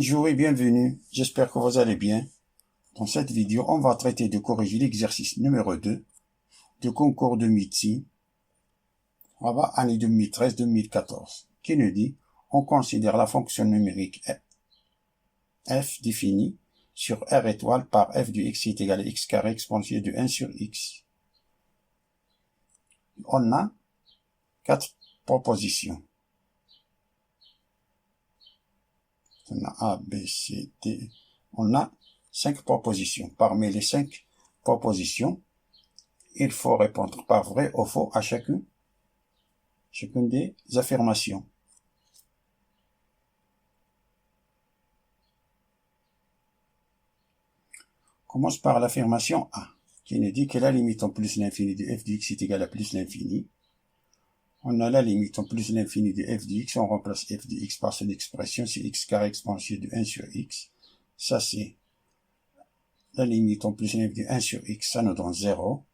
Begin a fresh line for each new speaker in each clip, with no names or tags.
Bonjour et bienvenue, j'espère que vous allez bien. Dans cette vidéo, on va traiter de corriger l'exercice numéro 2 du concours de médecine, année 2013-2014, qui nous dit on considère la fonction numérique f définie sur r étoile par f de x est égal à x carré exponentielle de 1 sur x. On a 4 propositions. On a A, B, C, D. On a 5 propositions. Parmi les 5 propositions, il faut répondre par vrai ou faux à chacune des affirmations. On commence par l'affirmation A, qui nous dit que la limite en plus l'infini de f de x est égale à plus l'infini. On a la limite en plus l'infini de f de x, on remplace f de x par son expression, c'est x carré exponentielle de 1 sur x. Ça c'est la limite en plus l'infini de 1 sur x, ça nous donne 0.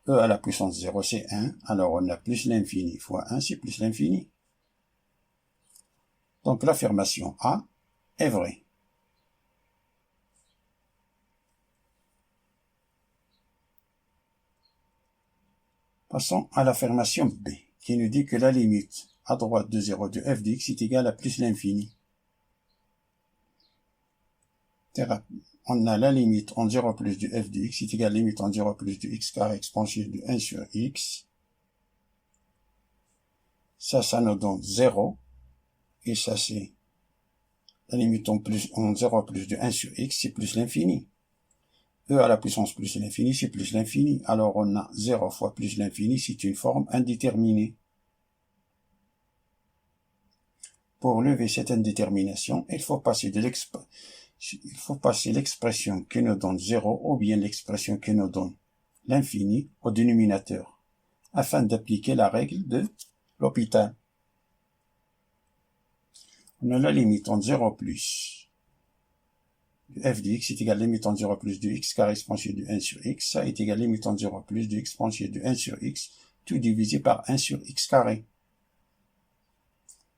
E à la puissance 0 c'est 1, alors on a plus l'infini fois 1 c'est plus l'infini. Donc l'affirmation A est vraie. Passons à l'affirmation B, qui nous dit que la limite à droite de 0 de f de x est égale à plus l'infini. On a la limite en 0 plus de f de x est égale à la limite en 0 plus de x carré exponentielle de 1 sur x. Ça nous donne 0. Et ça, c'est la limite en 0 plus de 1 sur x, c'est plus l'infini. E à la puissance plus l'infini, c'est plus l'infini. Alors, on a 0 fois plus l'infini, c'est une forme indéterminée. Pour lever cette indétermination, il faut passer l'expression qui nous donne 0 ou bien l'expression qui nous donne l'infini au dénominateur, afin d'appliquer la règle de L'Hopital. On a la limite en 0 plus de f de x est égal à la limite en 0 plus de x carré exponentielle de 1 sur x. Ça est égal à la limite en 0 plus de x exponentielle de 1 sur x, tout divisé par 1 sur x carré.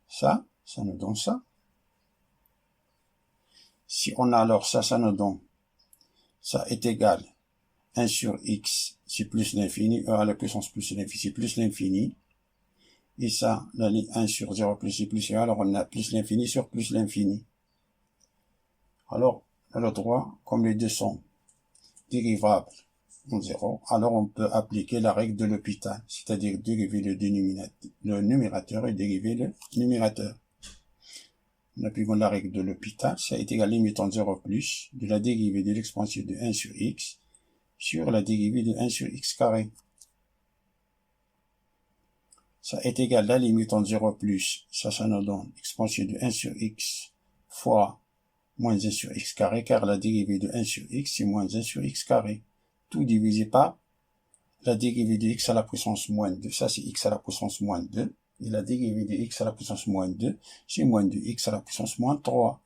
Ça nous donne ça. Si on a alors ça nous donne, ça est égal à 1 sur x, c'est plus l'infini, e à la puissance plus l'infini, c'est plus l'infini. Et ça, 1 sur 0 plus c'est plus 1, alors on a plus l'infini sur plus l'infini. Alors, on a le droit, comme les deux sont dérivables en 0, alors on peut appliquer la règle de L'Hopital, c'est-à-dire dériver le numérateur et dériver le numérateur. En appliquant la règle de L'Hopital, ça est égal à la limite en 0 plus de la dérivée de l'exponentielle de 1 sur x sur la dérivée de 1 sur x carré. Ça est égal à la limite en 0 plus, ça nous donne exponentielle de 1 sur x fois moins 1 sur x carré, car la dérivée de 1 sur x, c'est moins 1 sur x carré. Tout divisé par la dérivée de x à la puissance moins 2, ça c'est x à la puissance moins 2, et la dérivée de x à la puissance moins 2, c'est moins 2x à la puissance moins 3.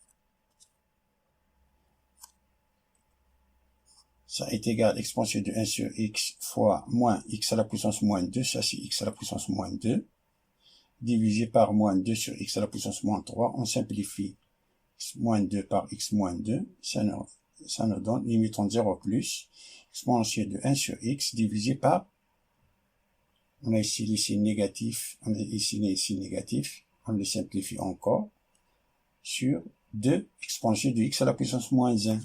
Ça est égal à exponentielle de 1 sur x fois moins x à la puissance moins 2, ça c'est x à la puissance moins 2, divisé par moins 2 sur x à la puissance moins 3, on simplifie x moins 2 par x moins 2, ça nous donne limite en 0 plus, exponentielle de 1 sur x divisé par, on a ici les signes négatifs, on a ici les signes négatifs, on le simplifie encore, sur 2 exponentielle de x à la puissance moins 1.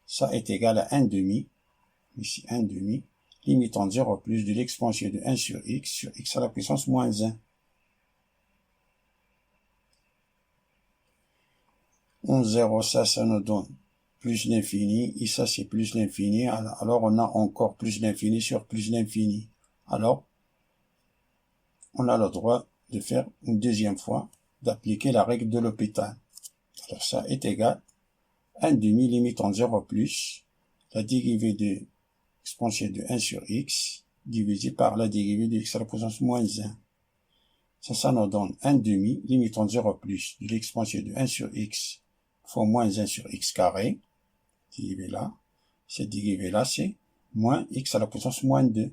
Ça est égal à 1 demi, ici 1 demi, limite en 0 plus de l'exponentielle de 1 sur x à la puissance moins 1. En 0, ça nous donne plus l'infini, et ça c'est plus l'infini, alors on a encore plus l'infini sur plus l'infini. Alors, on a le droit de faire une deuxième fois, d'appliquer la règle de L'Hopital. Alors ça est égal à 1 demi limite en 0 plus la dérivée de exponentielle de 1 sur x divisé par la dérivée de x à la puissance moins 1. Ça nous donne 1 demi limite en 0 plus de l'exponentielle de 1 sur x fois moins 1 sur x carré, dérivée là, cette dérivée là c'est moins x à la puissance moins 2,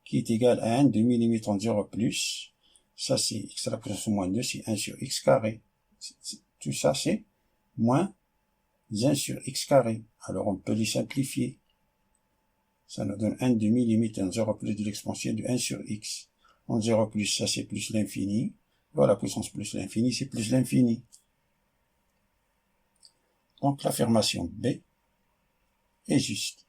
qui est égal à 1 demi limite en 0 plus, ça c'est x à la puissance moins 2, c'est 1 sur x carré. Tout ça, c'est moins 1 sur x carré. Alors, on peut les simplifier. Ça nous donne 1 demi limite 1 0 plus de l'exponentielle de 1 sur x. 1 0 plus, ça c'est plus l'infini. Voilà, puissance plus l'infini, c'est plus l'infini. Donc, l'affirmation B est juste.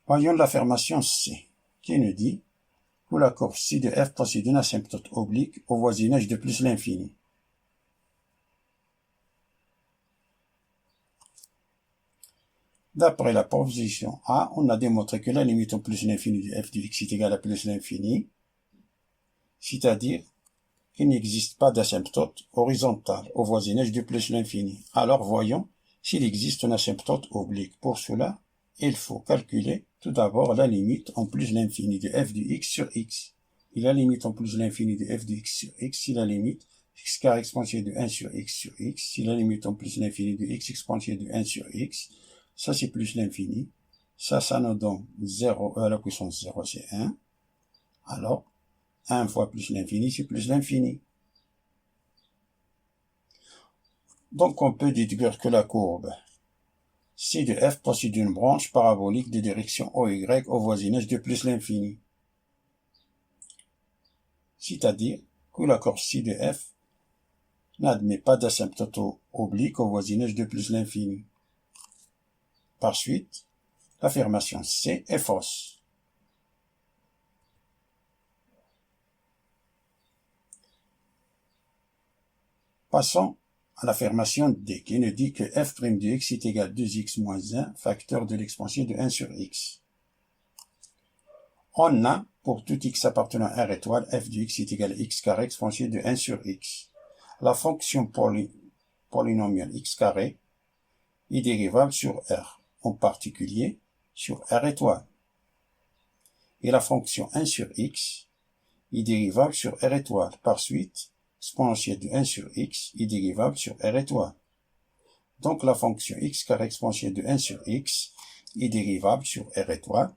Voyons l'affirmation C, qui nous dit que la courbe ci de f possède une asymptote oblique au voisinage de plus l'infini. D'après la proposition A, on a démontré que la limite au plus l'infini de f de x est égale à plus l'infini, c'est-à-dire qu'il n'existe pas d'asymptote horizontale au voisinage de plus l'infini. Alors voyons s'il existe une asymptote oblique. Pour cela, il faut calculer tout d'abord la limite en plus l'infini de f de x sur x. Et la limite en plus l'infini de f de x sur x, c'est la limite x carré exponentielle de 1 sur x, c'est la limite en plus l'infini de x exponentielle de 1 sur x. Ça, c'est plus l'infini. Ça nous donne 0 à la puissance 0, c'est 1. Alors, 1 fois plus l'infini, c'est plus l'infini. Donc, on peut déduire que la courbe C de f possède une branche parabolique de direction OY au voisinage de plus l'infini. C'est-à-dire que la courbe C de f n'admet pas d'asymptote oblique au voisinage de plus l'infini. Par suite, l'affirmation C est fausse. Passons à l'affirmation D, qui nous dit que f' de x est égal à 2x moins 1, facteur de l'exponentielle de 1 sur x. On a, pour tout x appartenant à R étoile, f de x est égal à x carré exponentielle de 1 sur x. La fonction polynomiale x carré est dérivable sur R, en particulier sur R étoile. Et la fonction 1 sur x est dérivable sur R étoile. Par suite, exponentielle de 1 sur x est dérivable sur R étoile. Donc la fonction x carré exponentielle de 1 sur x est dérivable sur R étoile.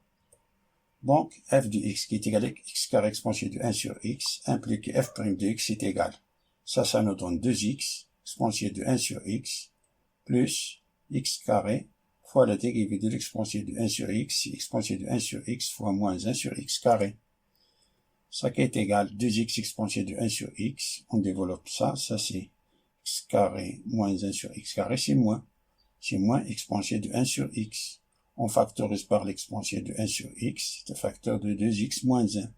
Donc f de x qui est égal à x carré exponentielle de 1 sur x implique que f' de x est égal. Ça nous donne 2x exponentielle de 1 sur x plus x carré fois la dérivée de l'exponentielle de 1 sur x, c'est exponentielle de 1 sur x fois moins 1 sur x carré. Ça qui est égal 2x exponentielle de 1 sur x, on développe ça c'est x carré moins 1 sur x carré, c'est moins exponentielle de 1 sur x. On factorise par l'exponentielle de 1 sur x, c'est un facteur de 2x moins 1.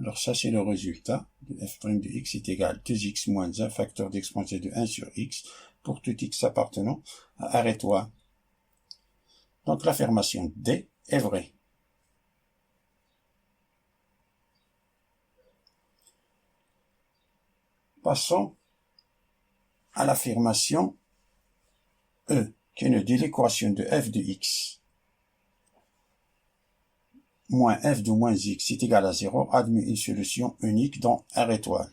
Alors ça c'est le résultat de f' de x est égal 2x moins 1 facteur d'exponentielle de 1 sur x pour tout x appartenant à R étoile. Donc l'affirmation D est vraie. Passons à l'affirmation E, qui nous dit l'équation de f de x moins f de moins x est égal à 0 admet une solution unique dans R étoile.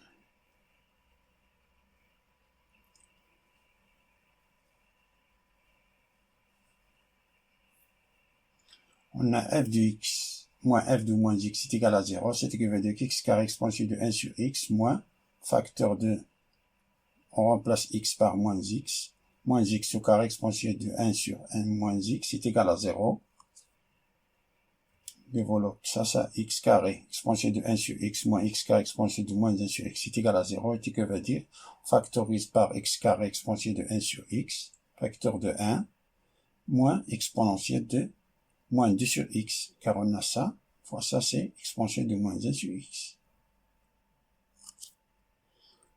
On a f de x moins f de moins x est égal à 0, c'est équivalent de x carré exponentielle de 1 sur x moins facteur de, on remplace x par moins x au carré exponentielle de 1 sur 1 moins x est égal à 0. Développe ça x carré exponentielle de 1 sur x moins x carré exponentielle de moins 1 sur x est égal à 0, et que veut dire factorise par x carré exponentielle de 1 sur x, facteur de 1, moins exponentielle de moins 2 sur x, car on a ça, fois ça c'est exponentielle de moins 1 sur x.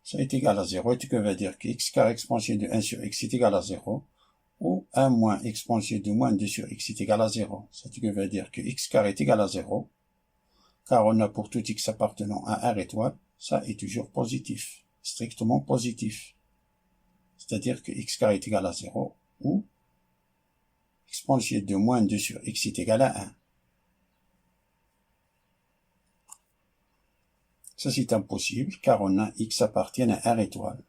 Ça est égal à 0, et que veut dire que x carré exponentielle de 1 sur x est égal à 0, ou 1 moins exponentielle de moins 2 sur x est égal à 0. Ça veut dire que x carré est égal à 0, car on a pour tout x appartenant à R étoile, ça est toujours positif, strictement positif. C'est-à-dire que x carré est égal à 0, ou exponentielle de moins 2 sur x est égal à 1. Ça c'est impossible, car on a x appartient à R étoile.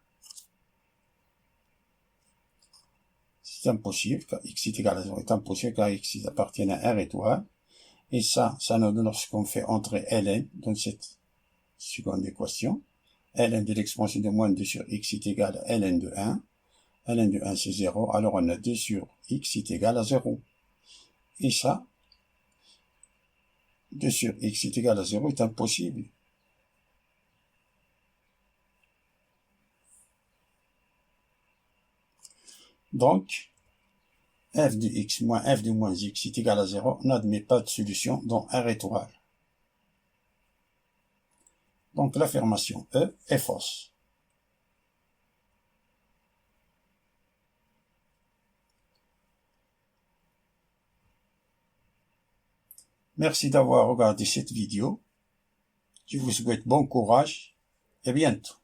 C'est impossible, car x est égal à 0 est impossible, car x appartient à R étoile. Et ça nous donne lorsqu'on fait entrer ln dans cette seconde équation. Ln de l'expansion de moins 2 sur x est égal à ln de 1. ln de 1 c'est 0, alors on a 2 sur x est égal à 0. Et ça, 2 sur x est égal à 0 est impossible. Donc, f de x moins f de moins x est égal à 0 n'admet pas de solution dans R étoile. Donc l'affirmation E est fausse. Merci d'avoir regardé cette vidéo. Je vous souhaite bon courage et bientôt.